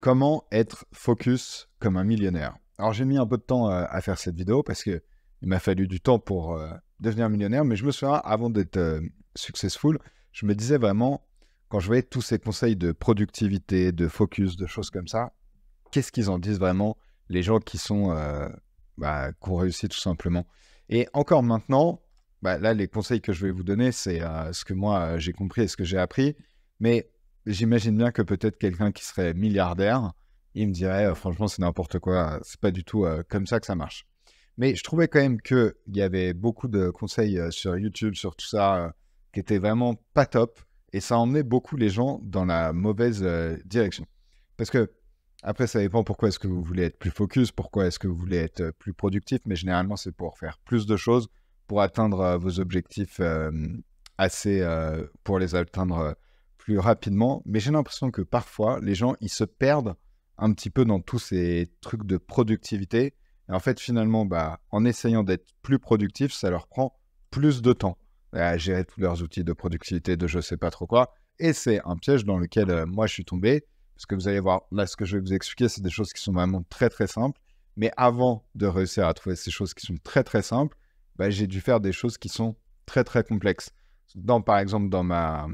Comment être focus comme un millionnaire? Alors, j'ai mis un peu de temps à faire cette vidéo parce que il m'a fallu du temps pour devenir millionnaire. Mais je me souviens, avant d'être successful, je me disais vraiment, quand je voyais tous ces conseils de productivité, de focus, de choses comme ça, qu'est-ce qu'ils en disent vraiment les gens qui sont, qui ont réussi tout simplement. Et encore maintenant, là, les conseils que je vais vous donner, c'est ce que moi j'ai compris et ce que j'ai appris. Mais j'imagine bien que peut-être quelqu'un qui serait milliardaire, il me dirait, franchement, c'est n'importe quoi, c'est pas du tout comme ça que ça marche. Mais je trouvais quand même qu'il y avait beaucoup de conseils sur YouTube, sur tout ça, qui étaient vraiment pas top. Et ça emmenait beaucoup les gens dans la mauvaise direction. Parce que, après, ça dépend pourquoi est-ce que vous voulez être plus focus, pourquoi est-ce que vous voulez être plus productif, mais généralement, c'est pour faire plus de choses, pour atteindre vos objectifs pour les atteindre plus rapidement. Mais j'ai l'impression que parfois, les gens, ils se perdent un petit peu dans tous ces trucs de productivité. Et en fait, finalement, en essayant d'être plus productif, ça leur prend plus de temps à gérer tous leurs outils de productivité, de je sais pas trop quoi. Et c'est un piège dans lequel moi, je suis tombé. Parce que vous allez voir, là, ce que je vais vous expliquer, c'est des choses qui sont vraiment très, très simples. Mais avant de réussir à trouver ces choses qui sont très, très simples, j'ai dû faire des choses qui sont très, très complexes. Par exemple, dans ma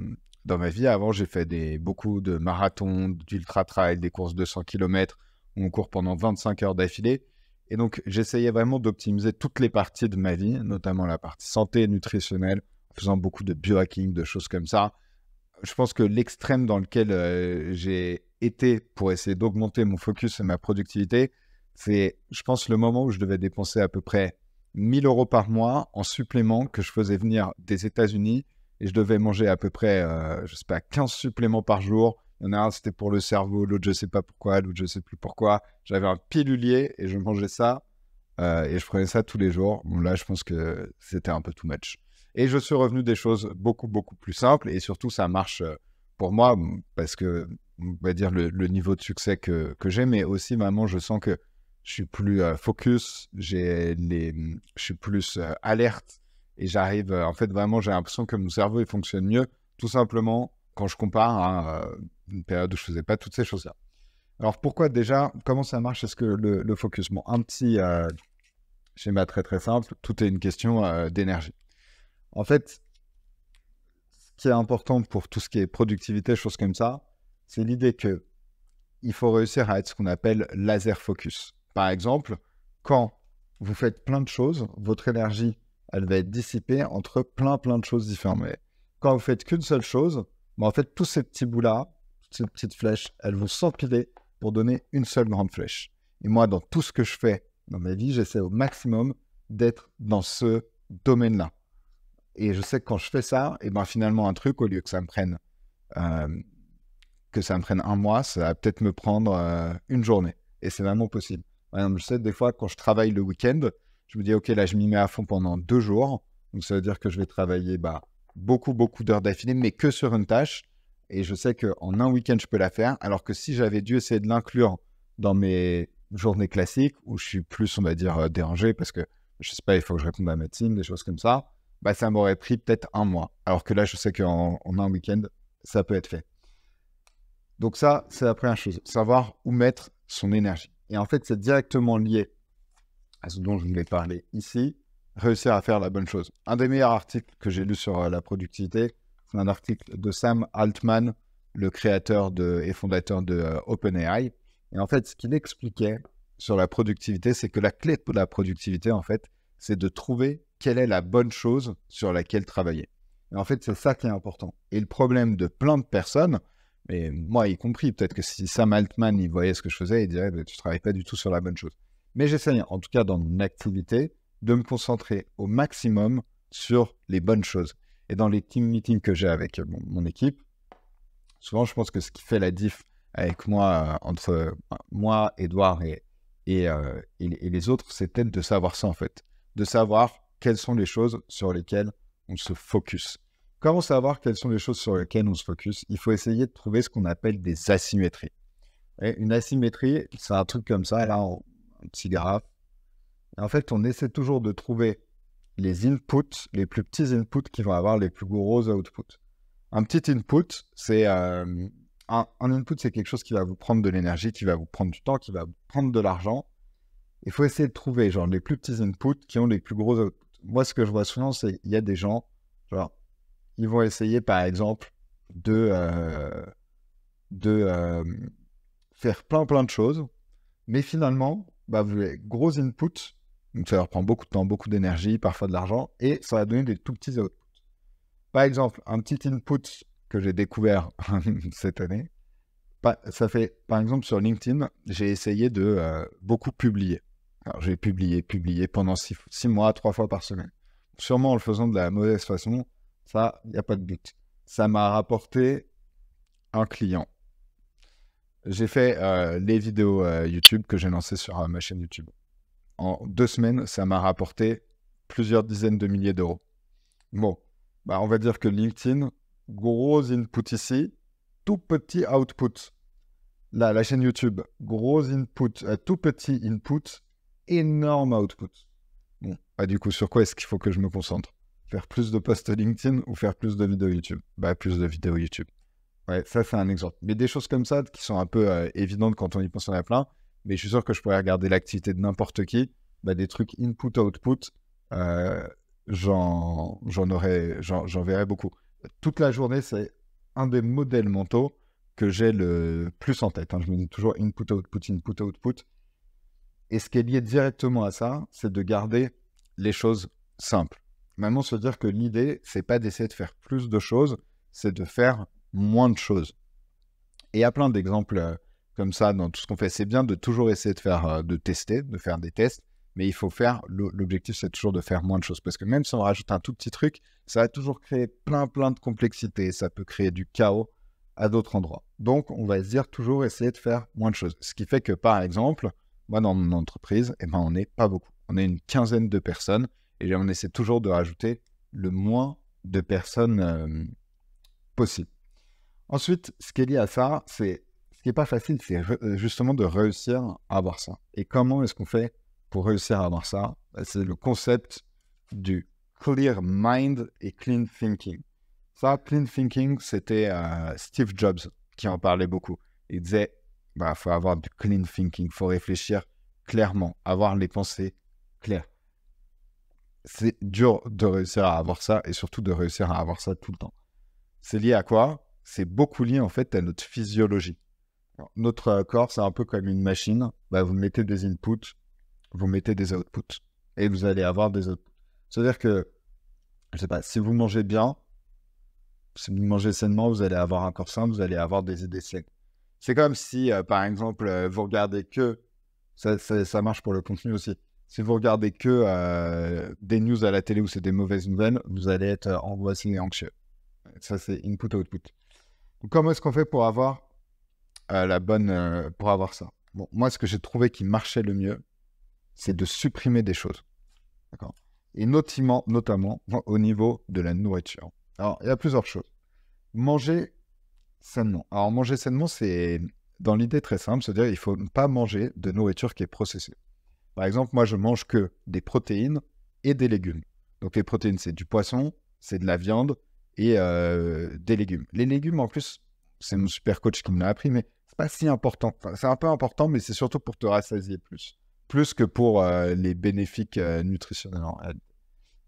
vie, avant, j'ai fait beaucoup de marathons, d'ultra-trail, des courses de 100 km. On court pendant 25 heures d'affilée. Et donc, j'essayais vraiment d'optimiser toutes les parties de ma vie, notamment la partie santé, nutritionnelle, en faisant beaucoup de biohacking, de choses comme ça. Je pense que l'extrême dans lequel j'ai été pour essayer d'augmenter mon focus et ma productivité, c'est, je pense, le moment où je devais dépenser à peu près 1 000 € par mois en supplément que je faisais venir des États-Unis et je devais manger à peu près, je sais pas, 15 suppléments par jour. Il y en a un, c'était pour le cerveau, l'autre, je sais pas pourquoi, l'autre, je sais plus pourquoi. J'avais un pilulier et je mangeais ça et je prenais ça tous les jours. Bon, là, je pense que c'était un peu too much. Et je suis revenu des choses beaucoup, beaucoup plus simples. Et surtout, ça marche pour moi parce que, on va dire, le niveau de succès que j'ai, mais aussi, vraiment, je sens que je suis plus focus, je suis plus alerte et j'arrive, en fait, vraiment, j'ai l'impression que mon cerveau, il fonctionne mieux, tout simplement, quand je compare à une période où je faisais pas toutes ces choses-là. Alors, pourquoi déjà, comment ça marche? Est-ce que le focus? Bon, un petit schéma très très simple, tout est une question d'énergie. En fait, ce qui est important pour tout ce qui est productivité, choses comme ça, c'est l'idée que il faut réussir à être ce qu'on appelle laser focus. Par exemple, quand vous faites plein de choses, votre énergie, elle va être dissipée entre plein de choses différentes. Mais quand vous faites qu'une seule chose, en fait, tous ces petits bouts-là, toutes ces petites flèches, elles vont s'empiler pour donner une seule grande flèche. Et moi, dans tout ce que je fais dans ma vie, j'essaie au maximum d'être dans ce domaine-là. Et je sais que quand je fais ça, et finalement, un truc, au lieu euh, que ça me prenne un mois, ça va peut-être me prendre une journée. Et c'est vraiment possible. Par exemple, je sais, des fois, quand je travaille le week-end, je me dis, OK, là, je m'y mets à fond pendant 2 jours. Donc, ça veut dire que je vais travailler beaucoup d'heures d'affilée, mais que sur une tâche. Et je sais qu'en un week-end, je peux la faire. Alors que si j'avais dû essayer de l'inclure dans mes journées classiques, où je suis plus, on va dire, dérangé, parce que, je sais pas, il faut que je réponde à ma team, des choses comme ça, ça m'aurait pris peut-être un mois. Alors que là, je sais qu'en un week-end, ça peut être fait. Donc ça, c'est la première chose, savoir où mettre son énergie. Et en fait, c'est directement lié à ce dont je voulais parler ici, réussir à faire la bonne chose. Un des meilleurs articles que j'ai lu sur la productivité, c'est un article de Sam Altman, le créateur et fondateur de OpenAI. Et en fait, ce qu'il expliquait sur la productivité, c'est que la clé de la productivité, en fait, c'est de trouver quelle est la bonne chose sur laquelle travailler. Et en fait, c'est ça qui est important. Et le problème de plein de personnes, et moi y compris, peut-être que si Sam Altman il voyait ce que je faisais, il dirait tu ne travailles pas du tout sur la bonne chose. Mais j'essaye, en tout cas dans mon activité, de me concentrer au maximum sur les bonnes choses. Et dans les team meetings que j'ai avec mon équipe, souvent je pense que ce qui fait la diff avec moi, entre moi, Edouard et les autres, c'est peut-être de savoir ça en fait. De savoir quelles sont les choses sur lesquelles on se focus. Comment savoir quelles sont les choses sur lesquelles on se focus? Il faut essayer de trouver ce qu'on appelle des asymétries. Et une asymétrie, c'est un truc comme ça, là, un petit graphe. Et en fait, on essaie toujours de trouver les inputs, les plus petits inputs qui vont avoir les plus gros outputs. Un petit input, c'est un input, c'est quelque chose qui va vous prendre de l'énergie, qui va vous prendre du temps, qui va vous prendre de l'argent. Il faut essayer de trouver genre les plus petits inputs qui ont les plus gros outputs. Moi, ce que je vois souvent, c'est qu'il y a des gens, genre, ils vont essayer par exemple de faire plein de choses, mais finalement, bah, vous avez gros input, donc ça leur prend beaucoup de temps, beaucoup d'énergie, parfois de l'argent, et ça va donner des tout petits outputs. Par exemple, un petit input que j'ai découvert cette année, ça fait, par exemple, sur LinkedIn, j'ai essayé de beaucoup publier. Alors, j'ai publié pendant 6 mois, 3 fois par semaine. Sûrement en le faisant de la mauvaise façon, ça, il n'y a pas de doute. Ça m'a rapporté un client. J'ai fait les vidéos YouTube que j'ai lancées sur ma chaîne YouTube. En 2 semaines, ça m'a rapporté plusieurs dizaines de milliers d'euros. Bon, bah, on va dire que LinkedIn, gros input ici, tout petit output. Là, la chaîne YouTube, gros input, tout petit input, énorme output. Bon, bah, du coup, sur quoi est-ce qu'il faut que je me concentre? Faire plus de posts LinkedIn ou faire plus de vidéos YouTube? Bah, plus de vidéos YouTube. Ouais, ça, c'est un exemple. Mais des choses comme ça qui sont un peu évidentes quand on y pense, on en a plein. Mais je suis sûr que je pourrais regarder l'activité de n'importe qui. Bah, des trucs input-output, j'en verrai beaucoup. Toute la journée, c'est un des modèles mentaux que j'ai le plus en tête. Je me dis toujours input-output, input-output. Et ce qui est lié directement à ça, c'est de garder les choses simples. Maintenant, se dire que l'idée, c'est pas d'essayer de faire plus de choses, c'est de faire moins de choses. Et il y a plein d'exemples comme ça dans tout ce qu'on fait. C'est bien de toujours essayer de faire, de tester, de faire des tests, mais il faut faire, l'objectif c'est toujours de faire moins de choses. Parce que même si on rajoute un tout petit truc, ça va toujours créer plein de complexité. Ça peut créer du chaos à d'autres endroits. Donc, on va se dire toujours essayer de faire moins de choses. Ce qui fait que, par exemple, moi dans mon entreprise, eh ben, on n'est pas beaucoup. On est une quinzaine de personnes et on essaie toujours de rajouter le moins de personnes possible. Ensuite, ce qui est lié à ça, ce qui n'est pas facile, c'est justement de réussir à avoir ça. Et comment est-ce qu'on fait pour réussir à avoir ça? C'est le concept du clear mind et clean thinking. Ça, clean thinking, c'était Steve Jobs qui en parlait beaucoup. Il disait, bah, faut avoir du clean thinking, faut réfléchir clairement, avoir les pensées claires. C'est dur de réussir à avoir ça et surtout de réussir à avoir ça tout le temps. C'est lié à quoi? C'est beaucoup lié en fait à notre physiologie. Alors, notre corps, c'est un peu comme une machine. Bah, vous mettez des inputs, vous mettez des outputs. Et vous allez avoir des outputs. C'est-à-dire que, je sais pas, si vous mangez bien, si vous mangez sainement, vous allez avoir un corps sain, vous allez avoir des idées saines. C'est comme si, par exemple, vous regardez que... Ça marche pour le contenu aussi. Si vous regardez que des news à la télé où c'est des mauvaises nouvelles, vous allez être angoissé et anxieux. Ça, c'est input-output. Donc, comment est-ce qu'on fait pour avoir pour avoir ça? Bon, moi, ce que j'ai trouvé qui marchait le mieux, c'est de supprimer des choses. D'accord? Et notamment au niveau de la nourriture. Alors, il y a plusieurs choses. Manger sainement. Alors, manger sainement, c'est dans l'idée très simple, c'est-à-dire il ne faut pas manger de nourriture qui est processée. Par exemple, moi, je mange que des protéines et des légumes. Donc, les protéines, c'est du poisson, c'est de la viande et des légumes. Les légumes, en plus, c'est mon super coach qui me l'a appris, mais c'est pas si important. Enfin, c'est un peu important, mais c'est surtout pour te rassasier plus. Plus que pour les bénéfiques nutritionnels.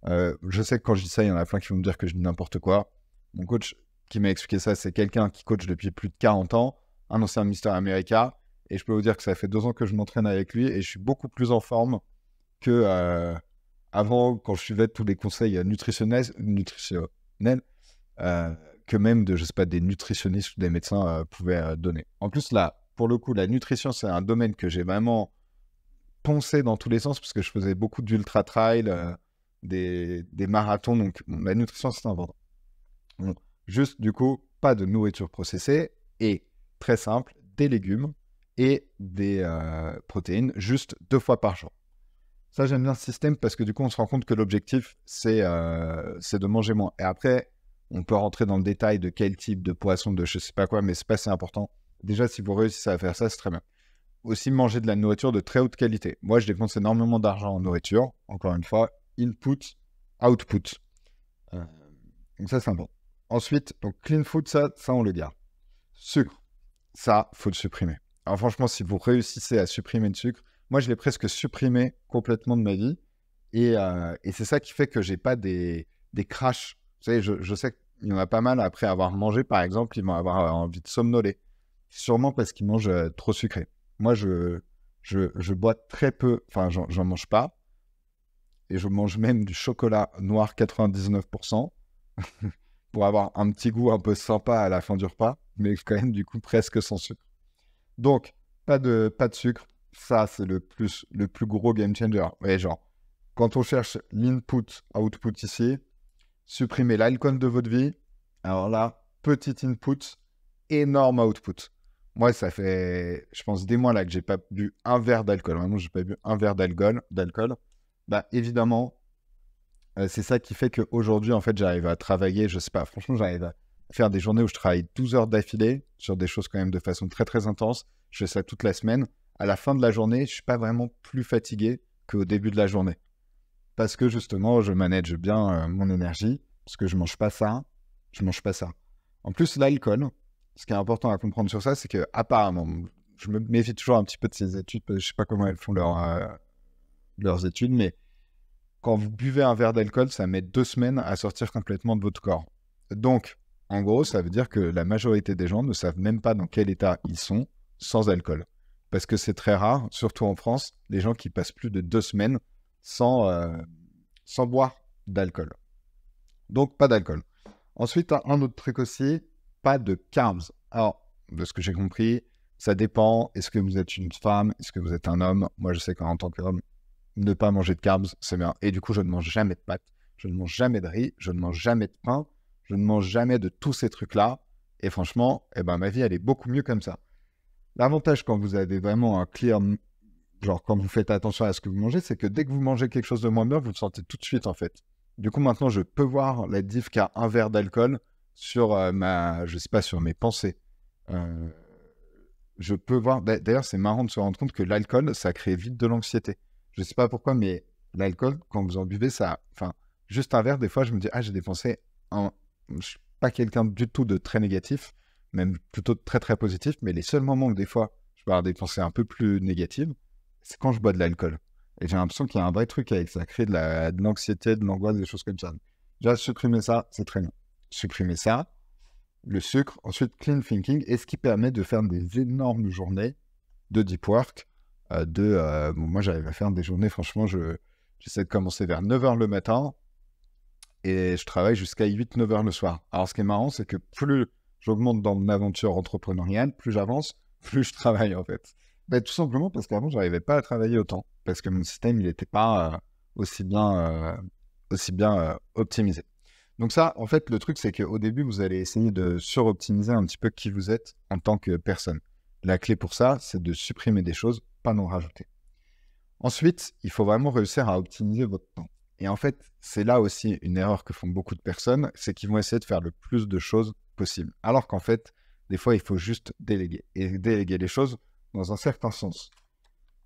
Je sais que quand je dis ça, il y en a plein qui vont me dire que je dis n'importe quoi. Mon coach qui m'a expliqué ça, c'est quelqu'un qui coach depuis plus de 40 ans, un ancien Mister America. Et je peux vous dire que ça fait 2 ans que je m'entraîne avec lui et je suis beaucoup plus en forme que avant, quand je suivais tous les conseils nutritionnels que même de, je sais pas, des nutritionnistes ou des médecins pouvaient donner. En plus, là, pour le coup, la nutrition, c'est un domaine que j'ai vraiment poncé dans tous les sens parce que je faisais beaucoup d'ultra-trail, des marathons. Donc, la nutrition, c'est important. Donc, juste, du coup, pas de nourriture processée et, très simple, des légumes et des protéines juste 2 fois par jour. Ça, j'aime bien ce système parce que du coup, on se rend compte que l'objectif, c'est de manger moins. Et après, on peut rentrer dans le détail de quel type de poisson, de je sais pas quoi, mais c'est pas si important. Déjà, si vous réussissez à faire ça, c'est très bien. Aussi, manger de la nourriture de très haute qualité. Moi, je dépense énormément d'argent en nourriture. Encore une fois, input, output. Donc ça, c'est important. Ensuite, donc clean food, ça on le garde. Sucre. ça, faut le supprimer. Alors franchement, si vous réussissez à supprimer le sucre, moi, je l'ai presque supprimé complètement de ma vie. Et c'est ça qui fait que j'ai pas des crashs. Vous savez, je sais qu'il y en a pas mal après avoir mangé, par exemple, ils vont avoir envie de somnoler. Sûrement parce qu'ils mangent trop sucré. Moi, je bois très peu, enfin, j'en mange pas. Et je mange même du chocolat noir 99% pour avoir un petit goût un peu sympa à la fin du repas, mais quand même, du coup, presque sans sucre. Donc, pas de sucre. Ça, c'est le plus gros game changer. Ouais, genre, quand on cherche l'input, output ici, supprimez l'alcool de votre vie. Alors là, petit input, énorme output. Moi, ça fait, je pense, des mois là que j'ai pas bu un verre d'alcool. Vraiment, j'ai pas bu un verre d'alcool. Bah, évidemment, c'est ça qui fait qu'aujourd'hui, en fait, j'arrive à travailler, je sais pas, franchement, j'arrive à faire des journées où je travaille 12 heures d'affilée sur des choses quand même de façon très, très intense. Je fais ça toute la semaine. À la fin de la journée, je suis pas vraiment plus fatigué qu'au début de la journée. Parce que justement, je manage bien mon énergie, parce que je mange pas ça, je mange pas ça. En plus, l'alcool, ce qui est important à comprendre sur ça, c'est que apparemment, je me méfie toujours un petit peu de ces études, parce que je sais pas comment elles font leurs études, mais quand vous buvez un verre d'alcool, ça met 2 semaines à sortir complètement de votre corps. Donc, en gros, ça veut dire que la majorité des gens ne savent même pas dans quel état ils sont sans alcool. Parce que c'est très rare, surtout en France, les gens qui passent plus de 2 semaines sans boire d'alcool. Donc, pas d'alcool. Ensuite, un autre truc aussi, pas de carbs. Alors, de ce que j'ai compris, ça dépend. Est-ce que vous êtes une femme? Est-ce que vous êtes un homme? Moi, je sais qu'en tant qu'homme, ne pas manger de carbs, c'est bien. Et du coup, je ne mange jamais de pâtes, je ne mange jamais de riz, je ne mange jamais de pain, je ne mange jamais de tous ces trucs-là. Et franchement, eh ben, ma vie, elle est beaucoup mieux comme ça. L'avantage quand vous avez vraiment un clear, genre quand vous faites attention à ce que vous mangez, c'est que dès que vous mangez quelque chose de moins bien, vous le sentez tout de suite en fait. Du coup, maintenant, je peux voir la diff qu'a un verre d'alcool sur je sais pas, sur mes pensées. Euh, je peux voir. D'ailleurs, c'est marrant de se rendre compte que l'alcool, ça crée vite de l'anxiété. Je sais pas pourquoi, mais l'alcool, quand vous en buvez, ça. Enfin, juste un verre, des fois, je me dis, ah, j'ai dépensé un. Je suis pas quelqu'un du tout de très négatif, même plutôt de très très positif, mais les seuls moments où des fois, je peux avoir des pensées un peu plus négatives, c'est quand je bois de l'alcool. Et j'ai l'impression qu'il y a un vrai truc avec ça, crée de l'anxiété, de l'angoisse, des choses comme ça. Déjà, supprimer ça, c'est très bien. Supprimer ça, le sucre, ensuite clean thinking, et ce qui permet de faire des énormes journées de deep work. Bon, moi, j'arrive à faire des journées, franchement, j'essaie de commencer vers 9 h le matin et je travaille jusqu'à 8-9 h le soir. Alors, ce qui est marrant, c'est que plus j'augmente dans mon aventure entrepreneuriale, plus j'avance, plus je travaille en fait. Ben, tout simplement parce qu'avant, je n'arrivais pas à travailler autant, parce que mon système, il n'était pas aussi bien optimisé. Donc ça, en fait, le truc, c'est qu'au début, vous allez essayer de suroptimiser un petit peu qui vous êtes en tant que personne. La clé pour ça, c'est de supprimer des choses, pas d'en rajouter. Ensuite, il faut vraiment réussir à optimiser votre temps. Et en fait, c'est là aussi une erreur que font beaucoup de personnes, c'est qu'ils vont essayer de faire le plus de choses possible. Alors qu'en fait, des fois, il faut juste déléguer. Et déléguer les choses dans un certain sens.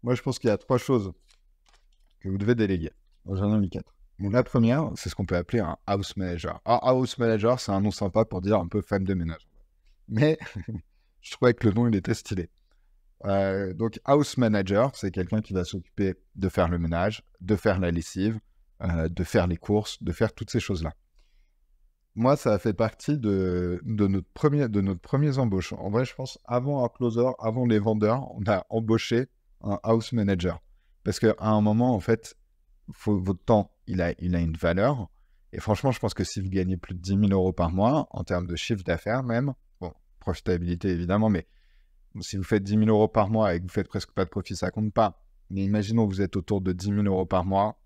Moi, je pense qu'il y a 3 choses que vous devez déléguer. J'en ai mis 4. Donc, la première, c'est ce qu'on peut appeler un house manager. Alors, house manager, c'est un nom sympa pour dire un peu femme de ménage. Mais je trouvais que le nom, il était stylé. Donc, house manager, c'est quelqu'un qui va s'occuper de faire le ménage, de faire la lessive, de faire les courses, de faire toutes ces choses-là. Moi, ça a fait partie de notre premiers embauches. En vrai, je pense, avant un closer, avant les vendeurs, on a embauché un house manager. Parce qu'à un moment, en fait, votre temps, il a une valeur. Et franchement, je pense que si vous gagnez plus de 10 000 euros par mois, en termes de chiffre d'affaires même, bon, profitabilité évidemment, mais si vous faites 10 000 euros par mois et que vous faites presque pas de profit, ça compte pas. Mais imaginons que vous êtes autour de 10 000 euros par mois,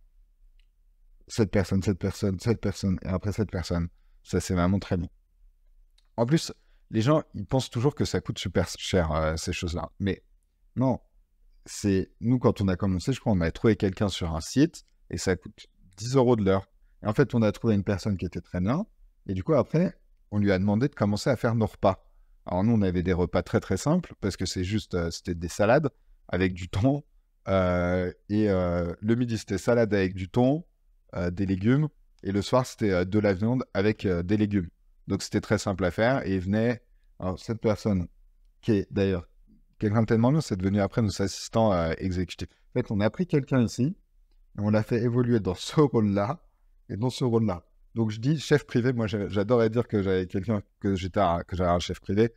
cette personne, et après cette personne. Ça, c'est vraiment très bien. En plus, les gens, ils pensent toujours que ça coûte super cher, ces choses-là. Mais non, c'est nous, quand on a commencé, je crois, on avait trouvé quelqu'un sur un site et ça coûte 10 euros de l'heure. Et en fait, on a trouvé une personne qui était très bien. Et du coup, après, on lui a demandé de commencer à faire nos repas. Alors, nous, on avait des repas très, très simples parce que c'est juste, c'était des salades avec du thon. Le midi, c'était salade avec du thon, des légumes. Et le soir, c'était de la viande avec des légumes. Donc, c'était très simple à faire. Et il venait, alors, cette personne, qui est d'ailleurs quelqu'un de tellement bien, c'est devenu après nos assistants exécutifs. En fait, on a pris quelqu'un ici, et on l'a fait évoluer dans ce rôle-là et dans ce rôle-là. Donc, je dis chef privé. Moi, j'adorais dire que j'avais quelqu'un, que j'avais un chef privé,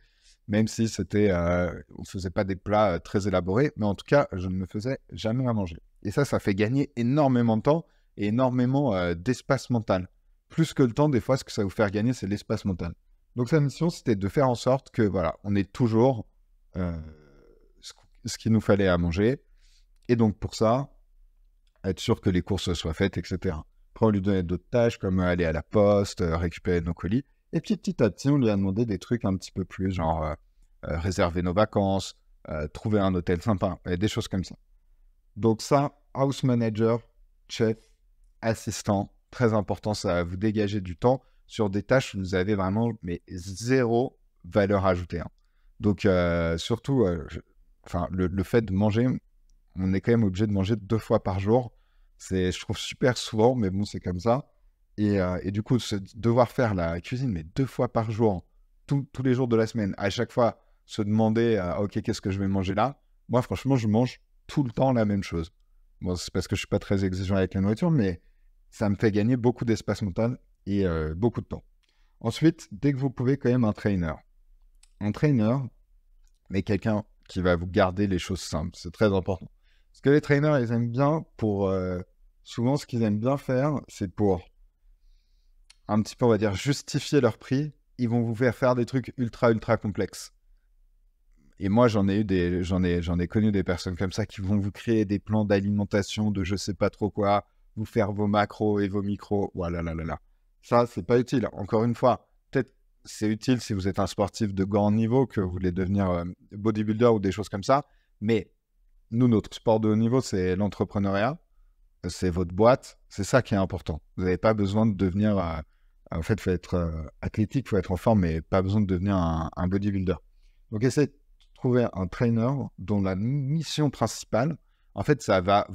même si on ne faisait pas des plats très élaborés, mais en tout cas, je ne me faisais jamais à manger. Et ça fait gagner énormément de temps et énormément d'espace mental. Plus que le temps, des fois, ce que ça va vous faire gagner, c'est l'espace mental. Donc, sa mission, c'était de faire en sorte que, voilà, on ait toujours ce qu'il nous fallait à manger. Et donc, pour ça, être sûr que les courses soient faites, etc. Après, on lui donnait d'autres tâches comme aller à la poste, récupérer nos colis. Et puis, petit à petit, on lui a demandé des trucs un petit peu plus, genre réserver nos vacances, trouver un hôtel sympa, et des choses comme ça. Donc ça, house manager, chef, assistant, très important, ça va vous dégager du temps sur des tâches où vous avez vraiment zéro valeur ajoutée. Hein. Donc surtout, le fait de manger, on est quand même obligé de manger 2 fois par jour. Je trouve super souvent, mais bon, c'est comme ça. Et du coup, devoir faire la cuisine, mais 2 fois par jour, tous les jours de la semaine, à chaque fois, se demander, OK, qu'est-ce que je vais manger là? Moi, franchement, je mange tout le temps la même chose. Bon, c'est parce que je suis pas très exigeant avec la nourriture, mais ça me fait gagner beaucoup d'espace mental et beaucoup de temps. Ensuite, dès que vous pouvez, quand même un trainer. Un trainer, mais quelqu'un qui va vous garder les choses simples. C'est très important. Parce que les trainers, ils aiment bien souvent, ce qu'ils aiment bien faire, c'est pour un petit peu, on va dire, justifier leur prix. Ils vont vous faire des trucs ultra, ultra complexes. Et moi, j'en ai connu des personnes comme ça qui vont vous créer des plans d'alimentation de je sais pas trop quoi, vous faire vos macros et vos micros. Voilà, là, là, là. Ça, c'est pas utile. Encore une fois, peut-être c'est utile si vous êtes un sportif de grand niveau, que vous voulez devenir bodybuilder ou des choses comme ça. Mais nous, notre sport de haut niveau, c'est l'entrepreneuriat. C'est votre boîte. C'est ça qui est important. Vous n'avez pas besoin de devenir... en fait, il faut être athlétique, il faut être en forme, mais pas besoin de devenir un bodybuilder. Donc, essayez trouver un trainer dont la mission principale, en fait, ça va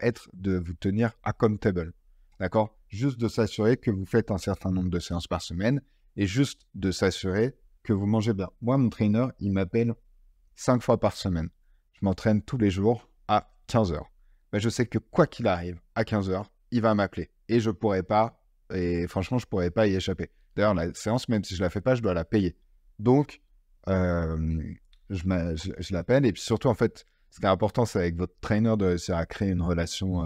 être de vous tenir accountable. D'accord? Juste de s'assurer que vous faites un certain nombre de séances par semaine et juste de s'assurer que vous mangez bien. Moi, mon trainer, il m'appelle 5 fois par semaine. Je m'entraîne tous les jours à 15 heures. Ben, je sais que quoi qu'il arrive, à 15 heures, il va m'appeler. Et je pourrais pas, et franchement, je pourrais pas y échapper. D'ailleurs, la séance, même si je la fais pas, je dois la payer. Donc, je l'appelle. Et puis surtout, en fait, ce qui est important, c'est avec votre trainer de réussir à créer une relation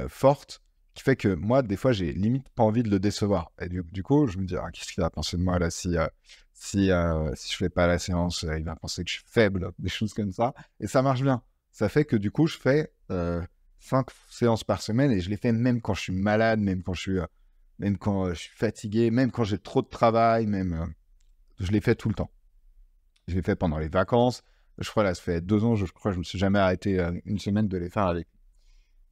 forte qui fait que moi, des fois, j'ai limite pas envie de le décevoir. Et du coup, je me dis, qu'est-ce qu'il va penser de moi là si je fais pas la séance, il va penser que je suis faible, des choses comme ça. Et ça marche bien. Ça fait que du coup, je fais 5 séances par semaine et je les fais même quand je suis malade, même quand je suis fatigué, même quand j'ai trop de travail, je les fais tout le temps. Je l'ai fait pendant les vacances. Je crois, là, ça fait 2 ans, je crois, je me suis jamais arrêté une semaine de les faire avec.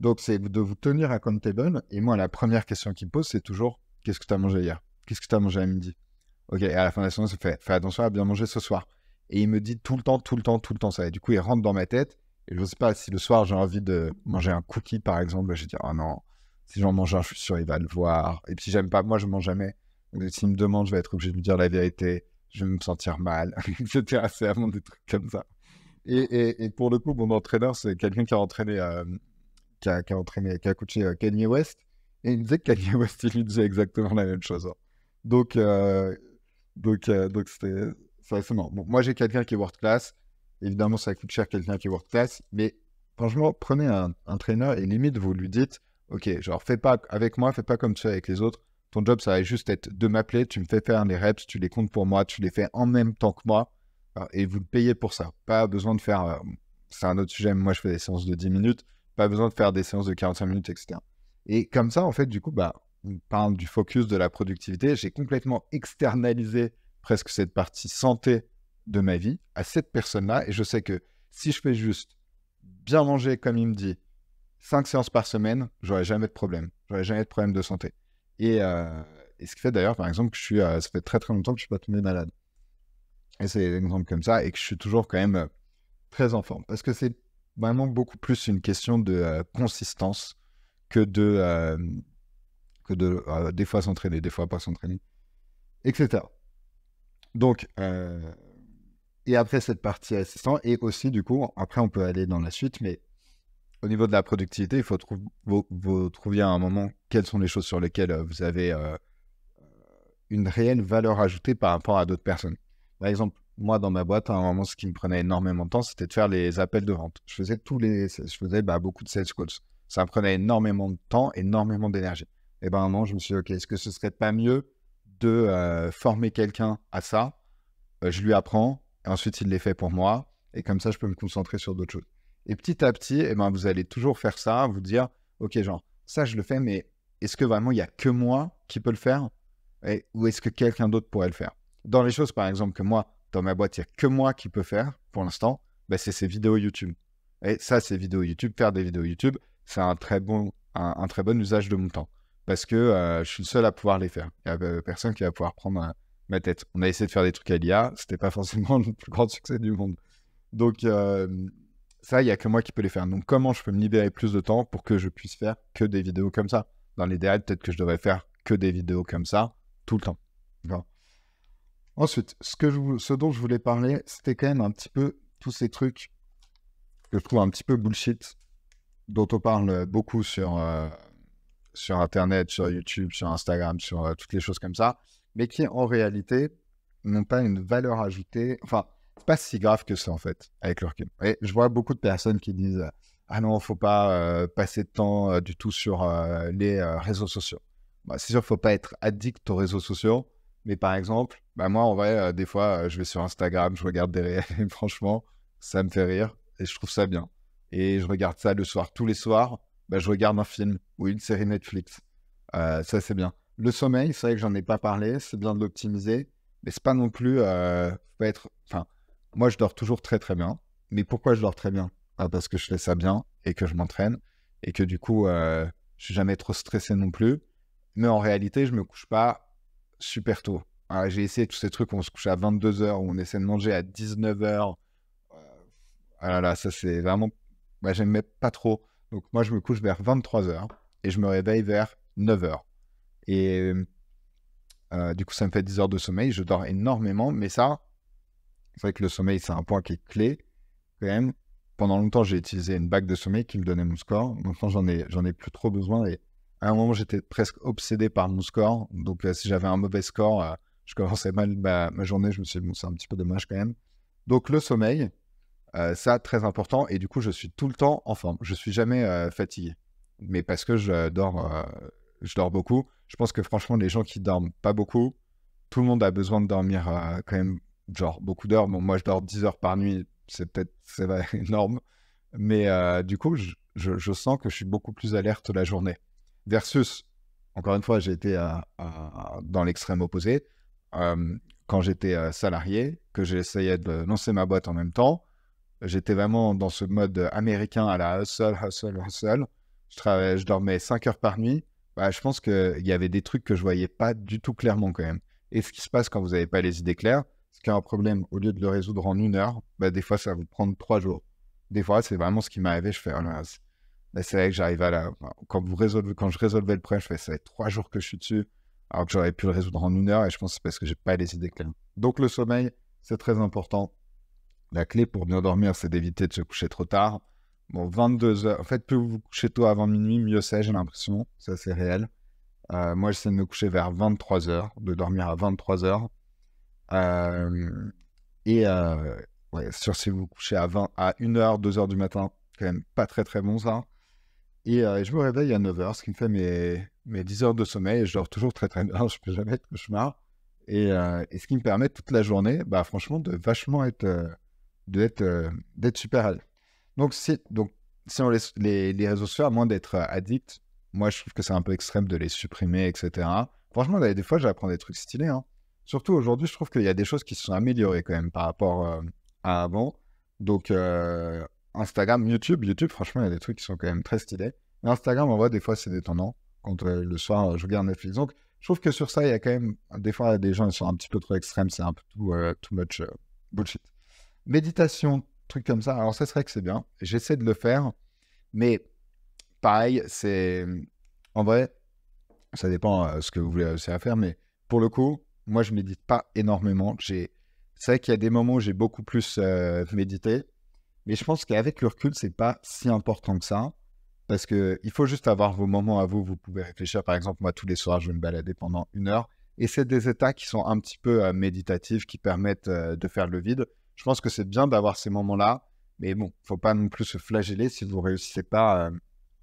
Donc, c'est de vous tenir accountable. Et moi, la première question qu'il me pose, c'est toujours, qu'est-ce que tu as mangé hier? Qu'est-ce que tu as mangé à midi? Ok, et à la fin de la séance, il fait, fais attention à bien manger ce soir. Et il me dit tout le temps ça. Et du coup, il rentre dans ma tête. Et je ne sais pas si le soir, j'ai envie de manger un cookie, par exemple. Je vais dire, oh non, si j'en mange un, je suis sûr, il va le voir. Et puis, j'aime pas, moi, je ne mange jamais. Donc, s'il me demande, je vais être obligé de lui dire la vérité. Je vais me sentir mal, etc. C'est vraiment des trucs comme ça. Et pour le coup, mon entraîneur, c'est quelqu'un qui a entraîné, qui a coaché Kanye West. Et il me disait que Kanye West, il lui disait exactement la même chose. Hein. Donc, c'est assez marrant. Bon, moi, j'ai quelqu'un qui est world class. Évidemment, ça coûte cher quelqu'un qui est world class. Mais franchement, prenez un traîneur et limite, vous lui dites, OK, genre, fais pas avec moi, fais pas comme tu fais avec les autres. Ton job, ça va juste être de m'appeler, tu me fais faire les reps, tu les comptes pour moi, tu les fais en même temps que moi, et vous le payez pour ça. Pas besoin de faire, c'est un autre sujet, mais moi je fais des séances de 10 minutes, pas besoin de faire des séances de 45 minutes, etc. Et comme ça, en fait, du coup, on parle du focus de la productivité, j'ai complètement externalisé presque cette partie santé de ma vie à cette personne-là, et je sais que si je fais juste bien manger comme il me dit, 5 séances par semaine, j'aurais jamais de problème. J'aurais jamais de problème de santé. Et ce qui fait d'ailleurs, par exemple, que ça fait très très longtemps que je ne suis pas tombé malade. Et c'est des exemples comme ça, et que je suis toujours quand même très en forme. Parce que c'est vraiment beaucoup plus une question de consistance que des fois s'entraîner, des fois pas s'entraîner, etc. Donc, Et après cette partie assistant, et aussi du coup, après on peut aller dans la suite, mais au niveau de la productivité, il faut vous trouviez à un moment quelles sont les choses sur lesquelles vous avez une réelle valeur ajoutée par rapport à d'autres personnes. Par exemple, moi dans ma boîte, à un moment, ce qui me prenait énormément de temps, c'était de faire les appels de vente. Je faisais beaucoup de sales calls. Ça me prenait énormément de temps, énormément d'énergie. Et ben à un moment, je me suis dit, ok, est-ce que ce serait pas mieux de former quelqu'un à ça? Je lui apprends, et ensuite il les fait pour moi, et comme ça, je peux me concentrer sur d'autres choses. Et petit à petit, eh ben, vous allez toujours faire ça, vous dire, ok, genre, ça je le fais, mais est-ce que vraiment il n'y a que moi qui peux le faire? Ou est-ce que quelqu'un d'autre pourrait le faire? Dans les choses, par exemple, que moi, dans ma boîte, il n'y a que moi qui peux faire, pour l'instant, bah, c'est ces vidéos YouTube. Et ça, ces vidéos YouTube, faire des vidéos YouTube, c'est un très bon usage de mon temps. Parce que je suis le seul à pouvoir les faire. Il n'y a personne qui va pouvoir prendre ma tête. On a essayé de faire des trucs à l'IA, c'était pas forcément le plus grand succès du monde. Donc ça, il n'y a que moi qui peux les faire. Donc comment je peux me libérer plus de temps pour que je puisse faire que des vidéos comme ça? Dans l'idéal, peut-être que je devrais faire que des vidéos comme ça tout le temps. D'accord. Ensuite, ce dont je voulais parler, c'était quand même un petit peu tous ces trucs que je trouve un petit peu bullshit, dont on parle beaucoup sur Internet, sur YouTube, sur Instagram, sur toutes les choses comme ça, mais qui en réalité n'ont pas une valeur ajoutée. Enfin, c'est pas si grave que ça en fait, avec le recul. Et je vois beaucoup de personnes qui disent ah non, faut pas passer de temps du tout sur les réseaux sociaux. Bah, c'est sûr, faut pas être addict aux réseaux sociaux, mais par exemple, bah, moi en vrai, des fois, je vais sur Instagram, je regarde des réels, et franchement, ça me fait rire et je trouve ça bien. Et je regarde ça le soir, tous les soirs, bah, je regarde un film ou une série Netflix. Ça, c'est bien. Le sommeil, c'est vrai que j'en ai pas parlé, c'est bien de l'optimiser, mais c'est pas non plus. Faut pas être. Enfin, moi, je dors toujours très très bien. Mais pourquoi je dors très bien? Parce que je fais ça bien et que je m'entraîne et que du coup, je suis jamais trop stressé non plus. Mais en réalité, je me couche pas super tôt. J'ai essayé tous ces trucs où on se couche à 22 heures, où on essaie de manger à 19 heures. Ah là là, ça c'est vraiment. Bah, j'aimais pas trop. Donc moi, je me couche vers 23 heures et je me réveille vers 9 heures. Et du coup, ça me fait 10 heures de sommeil. Je dors énormément, mais ça, c'est vrai que le sommeil, c'est un point qui est clé quand même. Pendant longtemps, j'ai utilisé une bague de sommeil qui me donnait mon score. Maintenant, j'en ai plus trop besoin. Et à un moment, j'étais presque obsédé par mon score. Donc, si j'avais un mauvais score, je commençais mal ma journée. Je me suis dit, bon, c'est un petit peu dommage quand même. Donc, le sommeil, ça, très important. Et du coup, je suis tout le temps en forme. Je suis jamais fatigué. Mais parce que je dors beaucoup. Je pense que franchement, les gens qui dorment pas beaucoup, tout le monde a besoin de dormir quand même, genre beaucoup d'heures. Bon, moi, je dors 10 heures par nuit. C'est vrai, énorme. Mais du coup, je sens que je suis beaucoup plus alerte la journée. Versus, encore une fois, j'ai été dans l'extrême opposé. Quand j'étais salarié, que j'essayais de lancer ma boîte en même temps, j'étais vraiment dans ce mode américain à la hustle, hustle, hustle. Je dormais 5 heures par nuit. Bah, je pense qu'il y avait des trucs que je voyais pas du tout clairement quand même. Et ce qui se passe quand vous n'avez pas les idées claires, c'est qu'un problème, au lieu de le résoudre en 1 heure, bah, des fois, ça va vous prendre 3 jours. Des fois, c'est vraiment ce qui m'est arrivé. Je fais, oh là, c'est vrai que j'arrive à la. Quand je résolvais le problème, je fais, ça fait 3 jours que je suis dessus, alors que j'aurais pu le résoudre en 1 heure. Et je pense que c'est parce que j'ai pas les idées claires. Donc, le sommeil, c'est très important. La clé pour bien dormir, c'est d'éviter de se coucher trop tard. Bon, 22 heures. En fait, plus vous vous couchez tôt avant minuit, mieux c'est, j'ai l'impression. Ça, c'est réel. Moi, j'essaie de me coucher vers 23 heures, de dormir à 23 heures. Et ouais, sûr, si vous vous couchez à 1 heure, 2 heures du matin, quand même pas très très bon ça. Et je me réveille à 9 heures, ce qui me fait mes 10 heures de sommeil. Et je dors toujours très très bien, je peux jamais être cauchemar. Et ce qui me permet toute la journée, bah, franchement, de vachement d'être super à l'aise. Donc, si on laisse les réseaux sociaux, à moins d'être addict, moi, je trouve que c'est un peu extrême de les supprimer, etc. Franchement, des fois, j'apprends des trucs stylés. Hein. Surtout aujourd'hui, je trouve qu'il y a des choses qui se sont améliorées quand même par rapport à avant. Donc, Instagram, YouTube, franchement, il y a des trucs qui sont quand même très stylés. Mais Instagram, en vrai, des fois, c'est détonnant. Quand le soir, je regarde Netflix. Donc, je trouve que sur ça, il y a quand même, des fois, des gens, ils sont un petit peu trop extrêmes. C'est un peu too much bullshit. Méditation, truc comme ça. Alors, ça serait que c'est bien. J'essaie de le faire. Mais pareil, c'est. En vrai, ça dépend ce que vous voulez réussir à faire. Mais pour le coup, moi, je médite pas énormément. C'est vrai qu'il y a des moments où j'ai beaucoup plus médité, mais je pense qu'avec le recul, c'est pas si important que ça, parce que il faut juste avoir vos moments à vous. Vous pouvez réfléchir, par exemple, moi, tous les soirs, je vais me balader pendant 1 heure, et c'est des états qui sont un petit peu méditatifs, qui permettent de faire le vide. Je pense que c'est bien d'avoir ces moments-là, mais bon, faut pas non plus se flageller si vous réussissez pas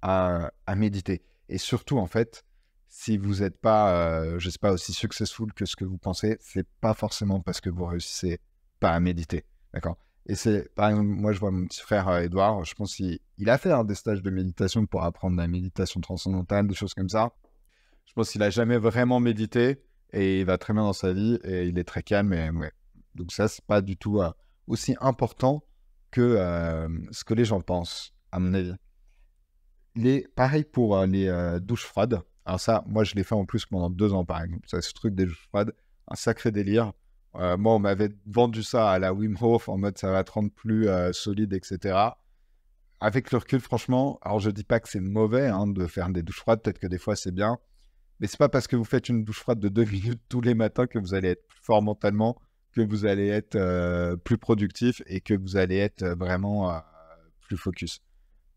à méditer. Et surtout, en fait, si vous n'êtes pas, je sais pas, aussi successful que ce que vous pensez, c'est pas forcément parce que vous réussissez pas à méditer, d'accord? Et c'est, par exemple, moi, je vois mon petit frère Edouard, je pense qu'il a fait des stages de méditation pour apprendre la méditation transcendantale, des choses comme ça. Je pense qu'il a jamais vraiment médité et il va très bien dans sa vie et il est très calme. Et, ouais. Donc ça, c'est pas du tout aussi important que ce que les gens pensent, à mon avis. Pareil pour les douches froides. Alors ça, moi, je l'ai fait en plus pendant 2 ans, par exemple. Ça, ce truc des douches froides, un sacré délire. Moi, on m'avait vendu ça à la Wim Hof en mode ça va te rendre plus solide, etc. Avec le recul, franchement, alors je dis pas que c'est mauvais hein, de faire des douches froides. Peut-être que des fois, c'est bien. Mais c'est pas parce que vous faites une douche froide de 2 minutes tous les matins que vous allez être plus fort mentalement, que vous allez être plus productif et que vous allez être vraiment plus focus.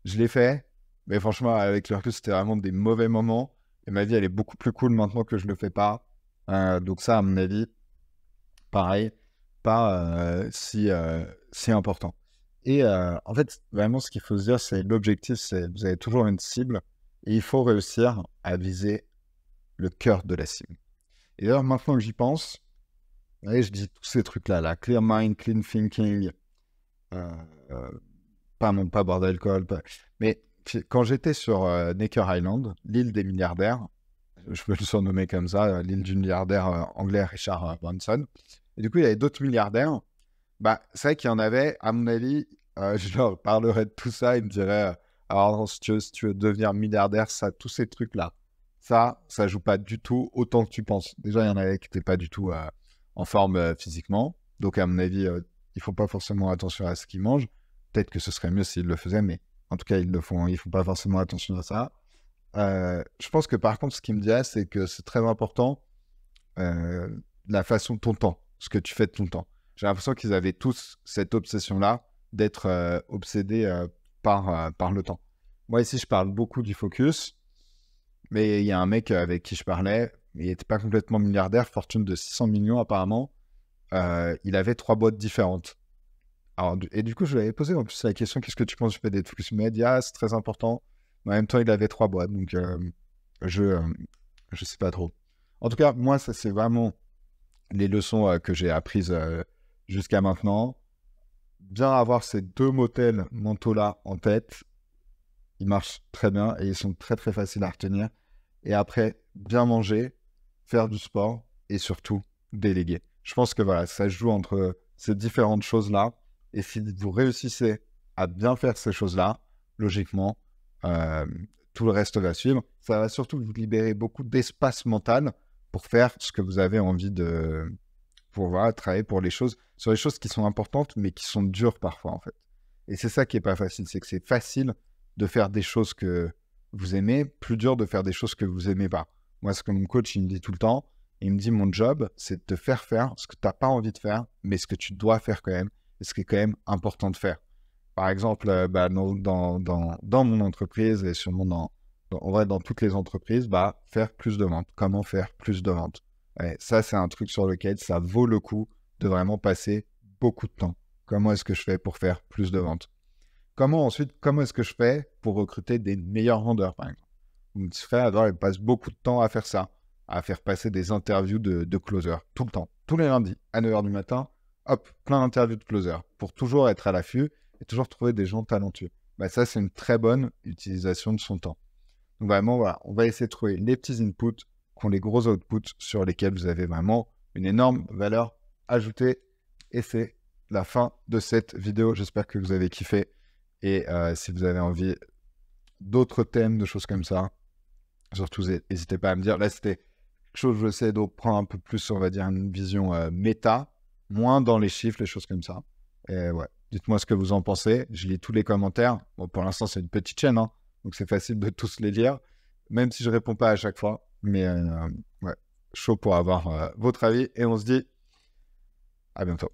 Je l'ai fait, mais franchement, avec le recul, c'était vraiment des mauvais moments. Et ma vie, elle est beaucoup plus cool maintenant que je le fais pas. Donc ça, à mon avis, pareil, pas si important. Et en fait, vraiment, ce qu'il faut se dire, c'est l'objectif, c'est vous avez toujours une cible et il faut réussir à viser le cœur de la cible. Et d'ailleurs, maintenant que j'y pense, ouais, je dis tous ces trucs-là, là, clear mind, clean thinking, euh, euh, pas boire d'alcool, mais quand j'étais sur Necker Island, l'île des milliardaires, je peux le surnommer comme ça, l'île du milliardaire anglais Richard Branson, et du coup, il y avait d'autres milliardaires. Bah, c'est vrai qu'il y en avait, à mon avis, je leur parlerais de tout ça, ils me diraient, alors si tu veux devenir milliardaire, ça, tous ces trucs-là, ça joue pas du tout autant que tu penses. Déjà, il y en avait qui n'étaient pas du tout en forme physiquement, donc à mon avis, ils font pas forcément attention à ce qu'ils mangent. Peut-être que ce serait mieux s'ils le faisaient, mais en tout cas, ils font pas forcément attention à ça. Je pense que par contre, ce qu'ils me dirait, c'est que c'est très important euh, la façon de ton temps, ce que tu fais de ton temps. J'ai l'impression qu'ils avaient tous cette obsession-là d'être obsédés par le temps. Moi, ici, je parle beaucoup du focus, mais il y a un mec avec qui je parlais, il n'était pas complètement milliardaire, fortune de 600 millions apparemment. Il avait 3 boîtes différentes. Alors, et du coup, je lui avais posé en plus la question, qu'est-ce que tu penses du fait d'être focus média? C'est très important. Mais en même temps, il avait 3 boîtes, donc je sais pas trop. En tout cas, moi, ça c'est vraiment les leçons que j'ai apprises jusqu'à maintenant. Bien avoir ces 2 modèles mentaux-là en tête, ils marchent très bien et ils sont très très faciles à retenir. Et après, bien manger, faire du sport et surtout déléguer. Je pense que voilà, ça se joue entre ces différentes choses-là. Et si vous réussissez à bien faire ces choses-là, logiquement, euh, tout le reste va suivre. Ça va surtout vous libérer beaucoup d'espace mental pour faire ce que vous avez envie de, pour voilà, travailler pour les choses, sur les choses qui sont importantes, mais qui sont dures parfois, en fait. Et c'est ça qui est pas facile, c'est que c'est facile de faire des choses que vous aimez, plus dur de faire des choses que vous aimez pas. Moi, ce que mon coach, il me dit tout le temps, il me dit, mon job, c'est de te faire faire ce que tu n'as pas envie de faire, mais ce que tu dois faire quand même, et ce qui est quand même important de faire. Par exemple, dans mon entreprise et sûrement en vrai, dans toutes les entreprises, faire plus de ventes. Comment faire plus de ventes? Ouais, ça, c'est un truc sur lequel ça vaut le coup de vraiment passer beaucoup de temps. Comment est-ce que je fais pour faire plus de ventes? Comment est-ce que je fais pour recruter des meilleurs vendeurs, par exemple? Mon petit frère, il passe beaucoup de temps à faire ça, à faire passer des interviews de closers, tout le temps. Tous les lundis, à 9 h du matin, hop, plein d'interviews de closers, pour toujours être à l'affût et toujours trouver des gens talentueux. Ça, c'est une très bonne utilisation de son temps. Donc vraiment, voilà, on va essayer de trouver les petits inputs qui ont les gros outputs sur lesquels vous avez vraiment une énorme valeur ajoutée. Et c'est la fin de cette vidéo. J'espère que vous avez kiffé. Et si vous avez envie d'autres thèmes, de choses comme ça, surtout n'hésitez pas à me dire. Là, c'était quelque chose, je sais, de prendre un peu plus, on va dire, une vision méta, moins dans les chiffres, les choses comme ça. Et ouais, dites-moi ce que vous en pensez. Je lis tous les commentaires. Bon, pour l'instant, c'est une petite chaîne, hein, donc c'est facile de tous les lire, même si je ne réponds pas à chaque fois. Mais ouais, chaud pour avoir votre avis. Et on se dit à bientôt.